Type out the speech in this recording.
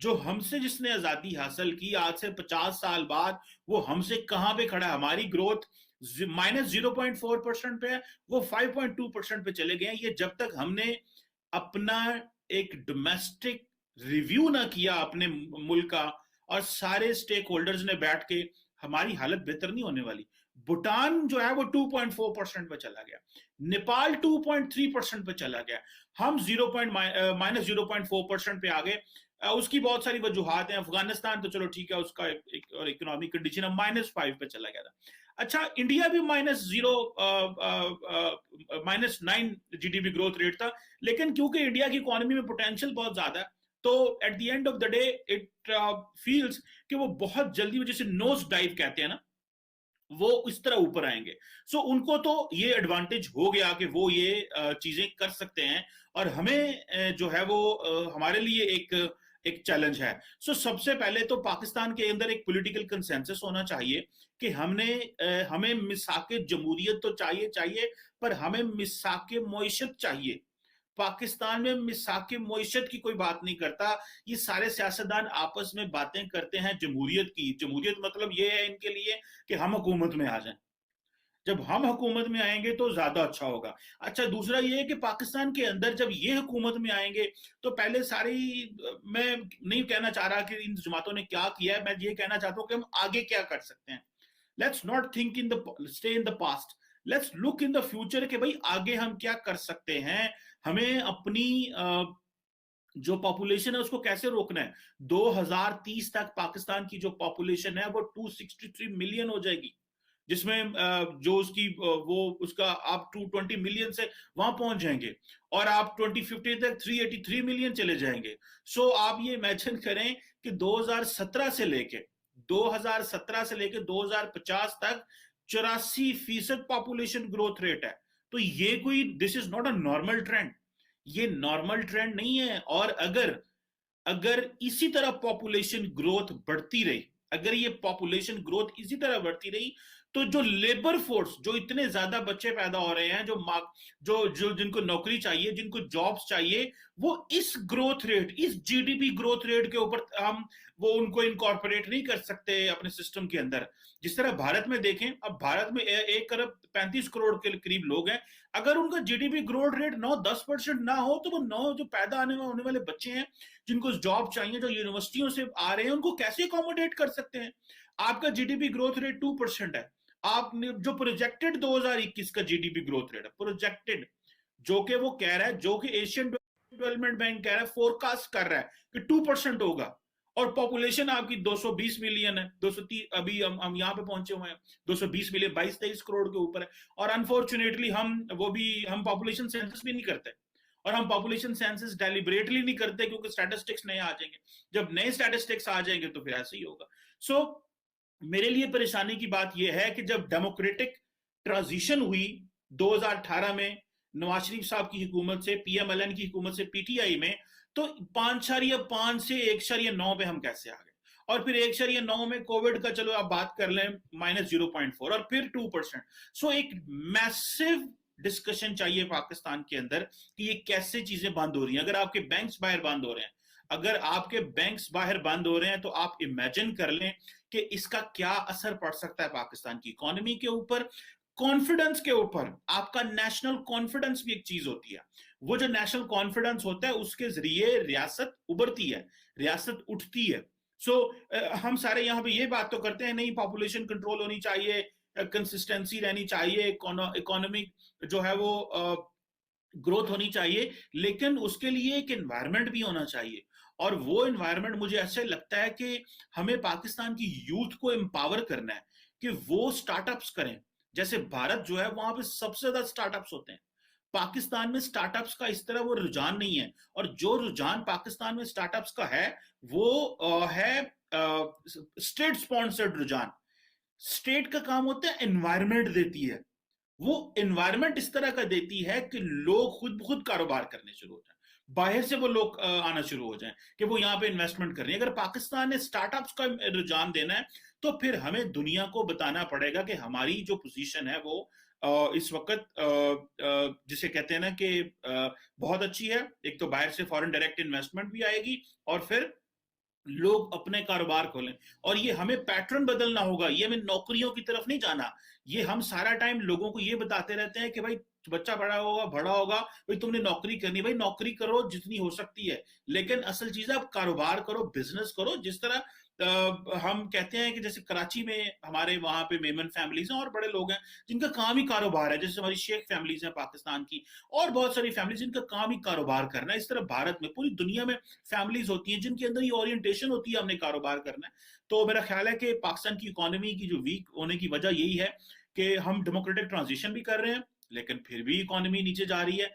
जो हमसे जिसने आजादी हासिल की आज से 50 साल बाद, वो हमसे कहां पे खड़ा है? हमारी ग्रोथ -0.4% पे है, वो 5.2% पे चले गए हैं। ये जब तक हमने अपना एक डोमेस्टिक रिव्यू ना किया अपने मुल्क का, और सारे स्टेक होल्डर्स ने बैठ के, हमारी हालत बेहतर नहीं होने वाली। भूटान जो है वो 2.4% पे चला गया, नेपाल 2.3% पे चला गया, हम -0.4% पे आ गए। उसकी बहुत सारी वजूहत हैं। अफगानिस्तान तो चलो ठीक है, उसका एक और इकोनॉमिक कंडीशन है, -5 पे चला गया था। अच्छा, इंडिया भी -9 जीडीपी ग्रोथ रेट था, लेकिन क्योंकि इंडिया की इकोनॉमी में पोटेंशियल बहुत ज्यादा है, तो at the end of the day it feels कि वो बहुत जल्दी, जैसे नोज डाइव कहते हैं ना, वो इस तरह ऊपर आएंगे। उनको तो ये एडवांटेज हो गया कि वो ये चीजें कर सकते हैं, और हमें जो है वो हमारे लिए एक एक चैलेंज है। सबसे पहले तो पाकिस्तान के अंदर एक पॉलिटिकल कंसेंसस होना चाहिए कि हमें मिसाके जमहूरियत तो चाहिए चाहिए, पर हमें मिसाके मईशत चाहिए। पाकिस्तान में मिसाके मईशत की कोई बात नहीं करता। ये सारे सियासतदान आपस में बातें करते हैं जमहूरियत की। जमहूरियत मतलब ये है इनके लिए कि हम हुकूमत में आ जाएं। जब हम हुकूमत में आएंगे तो ज्यादा अच्छा होगा। अच्छा, दूसरा ये है कि पाकिस्तान के अंदर जब ये हुकूमत में आएंगे, तो पहले सारी, मैं नहीं कहना चाह रहा कि इन जमातों ने क्या किया है, मैं ये कहना चाहता हूँ कि हम आगे क्या कर सकते हैं। Let's not think in the stay in the past, let's look in the future कि भाई आगे हम क्या कर सकते हैं। हमें अपनी जो पॉपुलेशन है उसको कैसे रोकना है। 2030 तक पाकिस्तान की जो पॉपुलेशन है वो 263 मिलियन हो जाएगी, जिसमें जो उसकी वो उसका आप 220 मिलियन से वहां पहुंच जाएंगे, और आप 2050 तक 383 मिलियन चले जाएंगे। आप ये इमेजिन करें कि 2017 से लेके 2050 तक 84% पॉपुलेशन ग्रोथ रेट है। तो ये कोई, this is not a normal trend, ये नॉर्मल ट्रेंड नहीं है। और अगर अगर इसी तरह पॉपुलेशन ग्रोथ बढ़ती रही, अगर ये पॉपुलेशन ग्रोथ इसी तरह बढ़ती रही, तो जो लेबर फोर्स, जो इतने ज्यादा बच्चे पैदा हो रहे हैं, जो जो जिनको नौकरी चाहिए, जिनको जॉब्स चाहिए, वो इस ग्रोथ रेट, इस जीडीपी ग्रोथ रेट के ऊपर हम वो उनको इनकॉर्पोरेट नहीं कर सकते अपने सिस्टम के अंदर। जिस तरह भारत में देखें, अब भारत में 1 अरब 35 करोड़ के करीब लोग हैं। अगर उनका जीडीपी ग्रोथ रेट 9-10% ना हो, तो वो नौ जो पैदा होने वाले बच्चे हैं, जिनको जॉब चाहिए, जो यूनिवर्सिटियों से आ रहे हैं, उनको कैसे अकोमोडेट कर सकते हैं? आपका जीडीपी ग्रोथ रेट 2% है। आपने जो प्रोजेक्टेड 2021 का जीडीपी ग्रोथ रेट है, प्रोजेक्टेड, जो कि वो कह रहा है, जो कि एशियन डेवलपमेंट बैंक कह रहा है, फोरकास्ट कर रहा है कि 2% होगा, और पॉपुलेशन आपकी 220 मिलियन है, 230, अभी हम यहाँ पे पहुंचे हुए हैं 220 मिलियन, 22-23 करोड़ के ऊपर है। और अनफॉर्चुनेटली हम पॉपुलेशन सेंसस भी नहीं करते, और हम पॉपुलेशन सेंसस डेलिबरेटली नहीं करते, क्योंकि स्टैटिस्टिक्स नए आ जाएंगे। जब नए स्टैटिस्टिक्स आ जाएंगे तो फिर ऐसे ही होगा। सो मेरे लिए परेशानी की बात यह है कि जब डेमोक्रेटिक ट्रांजिशन हुई 2018 में, नवाज शरीफ साहब की हुकूमत से पीएमएलएन की हुकूमत से पीटीआई में, तो 5.5 से 1.9 पे हम कैसे आ गए, और फिर 1.9 में कोविड का, चलो आप बात कर लें, -0.4, और फिर 2%। एक मैसिव डिस्कशन चाहिए पाकिस्तान के अंदर कि ये कैसे चीजें बंद हो रही हैं। अगर आपके बैंक्स बाहर बंद हो रहे हैं, अगर आपके बैंक्स बाहर बंद हो रहे हैं, तो आप इमेजिन कर लें कि इसका क्या असर पड़ सकता है पाकिस्तान की इकोनॉमी के ऊपर, कॉन्फिडेंस के ऊपर। आपका नेशनल कॉन्फिडेंस भी एक चीज होती है। वो जो नेशनल कॉन्फिडेंस होता है, उसके जरिए रियासत उभरती है, रियासत उठती है। हम सारे यहाँ पे ये बात तो करते हैं, नहीं पॉपुलेशन कंट्रोल होनी चाहिए, कंसिस्टेंसी रहनी चाहिए, इकोनॉमिक जो है वो ग्रोथ होनी चाहिए, लेकिन उसके लिए एक एनवायरनमेंट भी होना चाहिए। और वो एनवायरनमेंट, मुझे ऐसे लगता है कि हमें पाकिस्तान की यूथ को एम्पावर करना है कि वो स्टार्टअप्स करें। जैसे भारत जो है, वहां पे सबसे ज्यादा स्टार्टअप्स होते हैं। पाकिस्तान में स्टार्टअप्स का इस तरह वो रुझान नहीं है। और जो रुझान पाकिस्तान में स्टार्टअप्स का है, वो है स्टेट स्पॉन्सर्ड रुझान। स्टेट का काम होता है एनवायरनमेंट देती है, वो एनवायरनमेंट इस तरह का देती है कि लोग खुद ब खुद कारोबार करने शुरू हो जाए, बाहर से वो लोग आना शुरू हो जाएं कि वो यहाँ पे इन्वेस्टमेंट कर रहे हैं। अगर पाकिस्तान ने स्टार्टअप्स का रुझान देना है, तो फिर हमें दुनिया को बताना पड़ेगा कि हमारी जो पोजीशन है वो इस वक्त जिसे कहते हैं ना कि बहुत अच्छी है। एक तो बाहर से फॉरेन डायरेक्ट इन्वेस्टमेंट भी आएगी, और फिर लोग अपने कारोबार खोलें। और ये हमें पैटर्न बदलना होगा, ये हमें नौकरियों की तरफ नहीं जाना। ये हम सारा टाइम लोगों को ये बताते रहते हैं कि भाई बच्चा बड़ा होगा, भाई तुमने नौकरी करनी, भाई नौकरी करो जितनी हो सकती है, लेकिन असल चीज है आप कारोबार करो, बिजनेस करो। जिस तरह हम कहते हैं कि जैसे कराची में हमारे वहां पे मेमन फैमिलीज हैं और बड़े लोग हैं जिनका काम ही कारोबार है, जैसे हमारी शेख फैमिलीज हैं पाकिस्तान की, और बहुत सारी फैमिलीज जिनका काम ही कारोबार करना है। इस तरह भारत में, पूरी दुनिया में फैमिलीज होती हैं जिनके अंदर ये ओरिएंटेशन होती है हमने कारोबार करना है। तो मेरा ख्याल है कि पाकिस्तान की इकोनॉमी की जो वीक होने की वजह यही है कि हम डेमोक्रेटिक ट्रांजिशन भी कर रहे हैं लेकिन फिर भी इकोनॉमी नीचे जा रही है।